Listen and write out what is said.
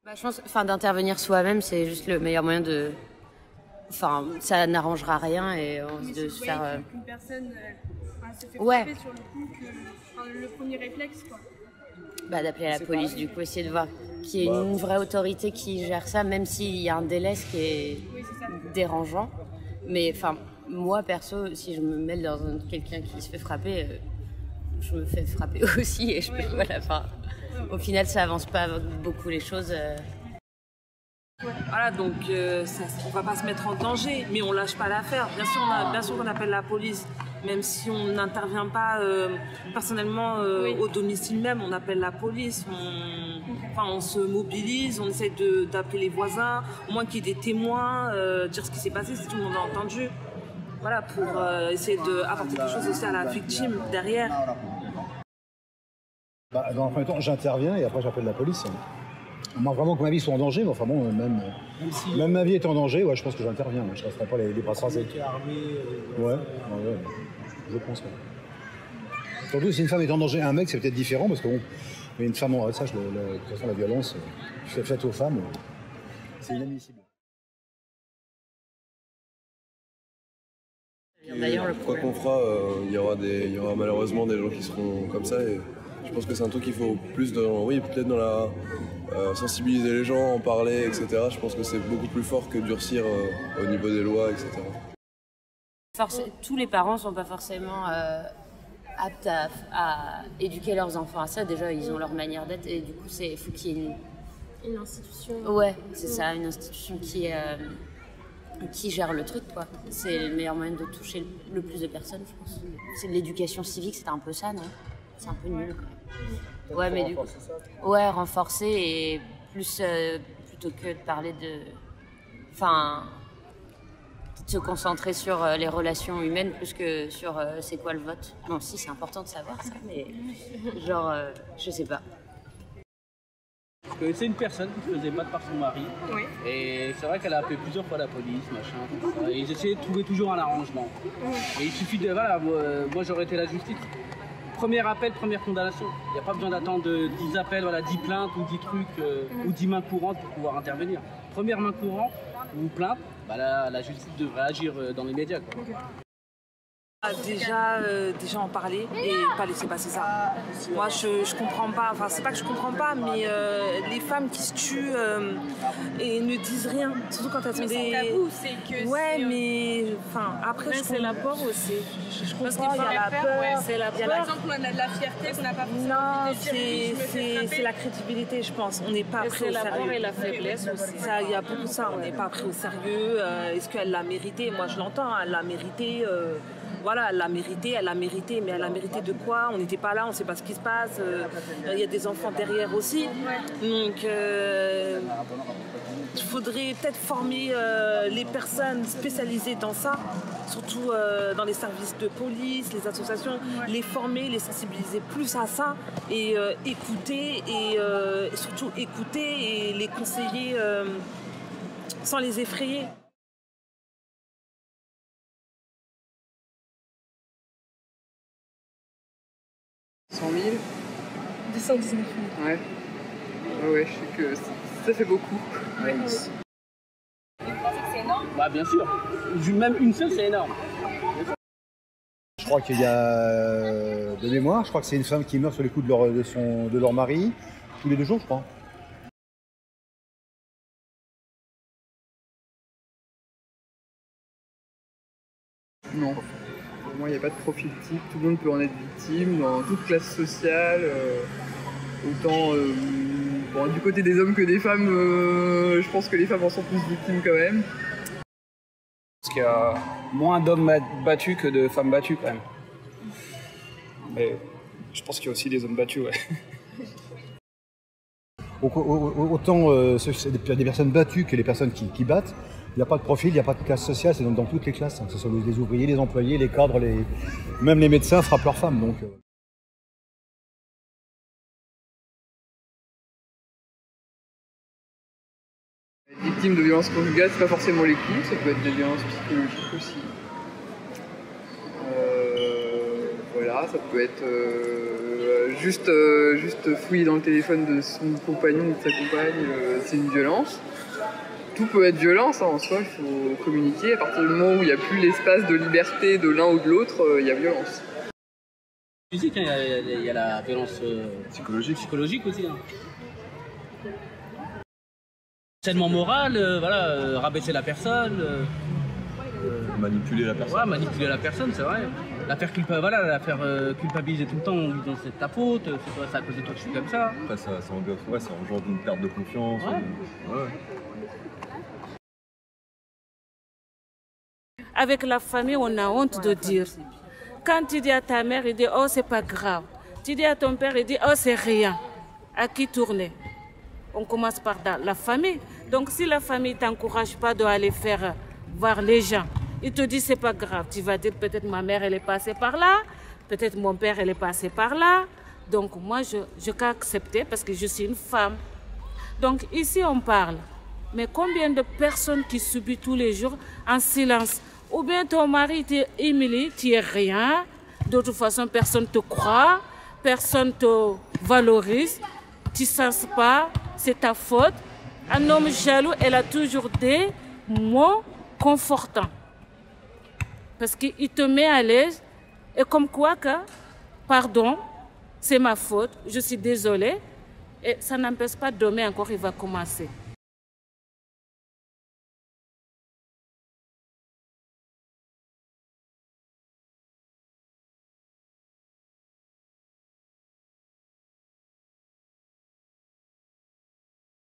Bah, je pense, d'intervenir soi-même, c'est juste le meilleur moyen de. Enfin, ça n'arrangera rien et de se faire. Qu'une personne se fait Ouais. frapper sur le coup, le premier réflexe, quoi. Bah, d'appeler la police, du coup, essayer de voir qu'il y ait une vraie autorité qui gère ça, même s'il y a un délai, ce qui est dérangeant. Mais enfin, moi, perso, si je me mêle dans quelqu'un qui se fait frapper, je me fais frapper aussi. Et au final, ça avance pas beaucoup les choses. Voilà, donc on va pas se mettre en danger, mais on lâche pas l'affaire. Bien sûr qu'on appelle la police, même si on n'intervient pas personnellement au domicile même, on appelle la police, on se mobilise, on essaie d'appeler les voisins, au moins qu'il y ait des témoins, dire ce qui s'est passé si tout le monde a entendu. Voilà, pour essayer d'apporter quelque chose aussi à la victime derrière. Dans un premier temps, j'interviens et après j'appelle la police. Moi, vraiment que ma vie soit en danger, mais enfin bon, même ma vie est en danger, ouais, je pense que j'interviens. Je ne resterai pas les bras croisés. Ouais, je pense. Ouais. Surtout si une femme est en danger, un mec, c'est peut-être différent, parce que bon, mais une femme, de toute façon, la violence faite aux femmes, c'est inadmissible. D'ailleurs, quoi qu'on fera, il y aura malheureusement des gens qui seront comme ça. Et je pense que c'est un truc qu'il faut plus peut-être dans la sensibiliser les gens, en parler, etc. Je pense que c'est beaucoup plus fort que durcir au niveau des lois, etc. Tous les parents ne sont pas forcément aptes à éduquer leurs enfants à ça. Déjà, ils ont leur manière d'être et du coup, il faut qu'il y ait une institution. Ouais, c'est ça, une institution qui gère le truc, quoi. C'est le meilleur moyen de toucher le plus de personnes, je pense. C'est l'éducation civique, c'était un peu ça, non? C'est un peu nul, quoi. Ouais, mais du coup, renforcer et plus plutôt que de parler de se concentrer sur les relations humaines plus que sur c'est quoi le vote. Non, si, c'est important de savoir ça, mais je sais pas. Je connaissais une personne qui se faisait battre par son mari. Oui. Et c'est vrai qu'elle a appelé plusieurs fois la police, machin, tout ça. Et ils essayaient de trouver toujours un arrangement. Et il suffit de. Voilà, moi j'aurais été la justice. Premier appel, première condamnation. Il n'y a pas besoin d'attendre 10 appels, 10 plaintes ou 10 trucs ou 10 mains courantes pour pouvoir intervenir. Première main courante ou plainte, la justice devrait agir dans les médias, quoi. Déjà en parler et pas laisser passer ça. Moi je comprends pas, c'est pas que je comprends pas, mais les femmes qui se tuent et ne disent rien, surtout quand elles sont des... C'est tabou, c'est que... Ouais, mais après c'est la peur aussi. Je comprends, il y a la peur, c'est la peur. Par exemple, on a de la fierté qu'on n'a pas forcément. Non, c'est la crédibilité, je pense. On n'est pas pris au sérieux. C'est la peur et la faiblesse aussi. Il y a beaucoup de ça, on n'est pas pris au sérieux. Est-ce qu'elle l'a mérité? Moi je l'entends, elle l'a mérité. Voilà, elle l'a mérité, mais elle a mérité de quoi? On n'était pas là, on ne sait pas ce qui se passe. Il y a des enfants derrière aussi. Donc, il faudrait peut-être former les personnes spécialisées dans ça, surtout dans les services de police, les associations, les former, les sensibiliser plus à ça et écouter et surtout écouter et les conseiller sans les effrayer. 100 000 219 000. Ouais. Ouais, je sais que ça fait beaucoup. Ouais. Vous pensez que c'est énorme? Bien sûr. Même une seule, c'est énorme. Je crois qu'il y a de mémoire, je crois que c'est une femme qui meurt sur les coups de leur mari tous les 2 jours, je crois. Non. Pour moi, il n'y a pas de profil type. Tout le monde peut en être victime, dans toute classe sociale. Autant du côté des hommes que des femmes, je pense que les femmes en sont plus victimes quand même. Parce qu'il y a moins d'hommes battus que de femmes battues quand même. Mais je pense qu'il y a aussi des hommes battus, ouais. Autant il y a des personnes battues que les personnes qui battent. Il n'y a pas de profil, il n'y a pas de classe sociale, c'est dans toutes les classes, que ce soit les ouvriers, les employés, les cadres, même les médecins frappent leurs femmes. Donc, Être victime de violences conjugales, c'est pas forcément les coups, ça peut être des violences psychologiques aussi. Voilà, Ça peut être juste fouiller dans le téléphone de son compagnon ou de sa compagne, c'est une violence. Tout peut être violence, en soi, il faut communiquer. À partir du moment où il n'y a plus l'espace de liberté de l'un ou de l'autre, il y a violence. Physique, il y a la violence psychologique aussi. Harcèlement moral, rabaisser la personne. Manipuler la personne. Ouais, manipuler la personne, c'est vrai. La faire culpabiliser tout le temps en disant c'est ta faute, c'est à cause de toi que je suis comme ça. Après, ça engendre une perte de confiance. Ouais. Avec la famille, on a honte de dire. Quand tu dis à ta mère, il dit oh c'est pas grave. Tu dis à ton père, il dit oh c'est rien. À qui tourner? On commence par la famille. Donc si la famille ne t'encourage pas d'aller faire voir les gens, il te dit c'est pas grave. Tu vas dire peut-être ma mère elle est passée par là, peut-être mon père elle est passé par là. Donc moi je peux accepter parce que je suis une femme. Donc ici on parle. Mais combien de personnes qui subissent tous les jours en silence? Ou bien ton mari t'humilie, tu es rien. De toute façon personne ne te croit, personne ne te valorise. Tu ne sens pas, c'est ta faute. Un homme jaloux, elle a toujours des mots confortants. Parce qu'il te met à l'aise. Et comme quoi que, pardon, c'est ma faute, je suis désolée. Et ça n'empêche pas demain encore, il va commencer.